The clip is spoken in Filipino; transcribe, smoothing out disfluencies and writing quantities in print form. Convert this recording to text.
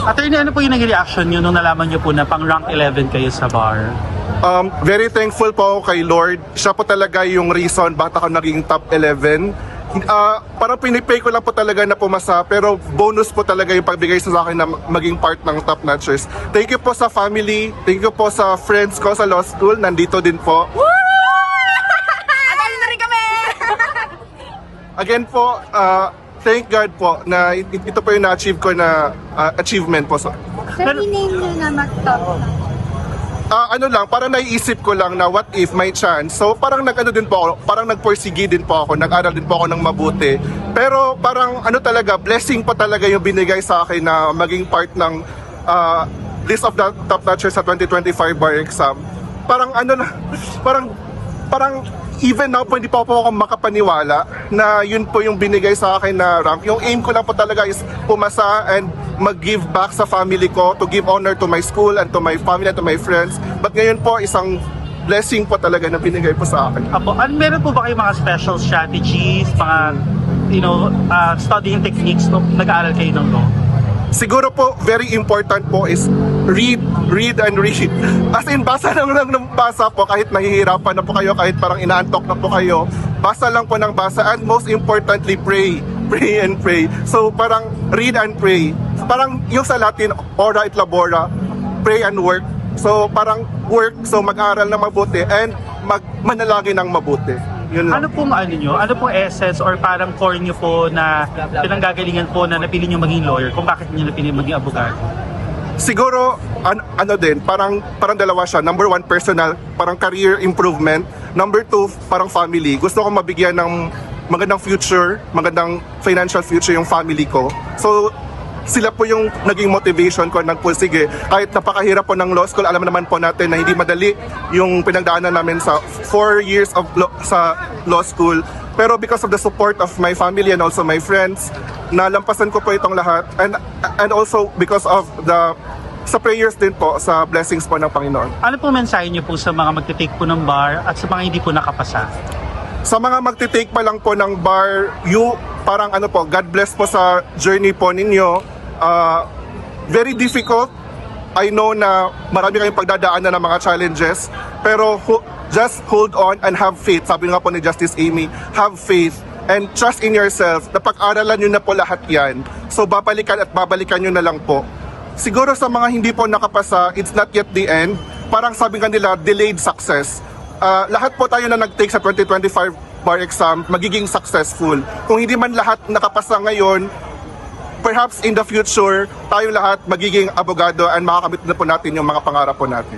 Attorney, ano po yung naging reaction nyo nung nalaman nyo po na pang rank 11 kayo sa bar? Very thankful po ako kay Lord. Siya po talaga yung reason bakit ako naging top 11. Parang pinipay ko lang po talaga na pumasa, pero bonus po talaga yung pagbigay sa akin na maging part ng Top Notchers. Thank you po sa family, thank you po sa friends ko sa law school, nandito din po. Atay na rin kami! Again po, thank God po na ito po yung na-achieve ko na achievement po. Sir, name nyo na mag-top. Ano lang, parang naiisip ko lang na what if may chance. So parang nag-ano din po ako, parang nagporsige din po ako, nag-aral din po ako ng mabuti. Pero parang ano talaga, blessing pa talaga yung binigay sa akin na maging part ng list of the top notchers sa 2025 bar exam. Parang ano na, parang even now po hindi pa po ako makapaniwala na yun po yung binigay sa akin na rank. Yung aim ko lang po talaga is pumasa and mag-give back sa family ko, to give honor to my school and to my family and to my friends. But ngayon po, isang blessing po talaga na binigay po sa akin. Apo, meron po ba kayo mga special strategies, mga, studying techniques nung nag-aaral kayo ng law? Siguro po, very important po is read and read. As in, basa lang ng basa po, kahit nahihirapan na po kayo, kahit parang inaantok na po kayo, basa lang po ng basa, and most importantly, pray and pray. So parang read and pray. Parang yung sa Latin, ora et labora, pray and work. So parang work, so mag-aral ng mabuti and manalangin ng mabuti. Yun lang. Ano pong ano pong essence or parang core nyo po na pinanggagalingan po na napili nyo maging lawyer, kung bakit nyo napili maging abogado? Siguro, ano din, parang dalawa siya. Number one, personal, parang career improvement. Number two, parang family. Gusto ko mabigyan ng magandang future, magandang financial future yung family ko. So, sila po yung naging motivation ko ng sige, kahit napakahirap po ng law school, alam naman po natin na hindi madali yung pinagdaanan namin sa 4 years of sa law school. Pero because of the support of my family and also my friends, nalampasan ko po itong lahat. And also because of sa prayers din po, sa blessings po ng Panginoon. Ano pong mensahe nyo po sa mga magte-take po ng bar at sa mga hindi po nakapasa? Sa mga magte-take pa lang po ng bar, parang God bless po sa journey po ninyo. Very difficult. I know na marami kayong pagdadaanan ng mga challenges, pero just hold on and have faith. Sabi nga po ni Justice Amy, have faith and trust in yourself. Napag-aralan nyo na po lahat yan. So babalikan at babalikan nyo na lang po. Siguro sa mga hindi po nakapasa, it's not yet the end. Parang sabi nga nila, delayed success. Lahat po tayo na nag-take sa 2025 bar exam, magiging successful. Kung hindi man lahat nakapasa ngayon, perhaps in the future, tayo lahat magiging abogado and makakamit na po natin yung mga pangarap po natin.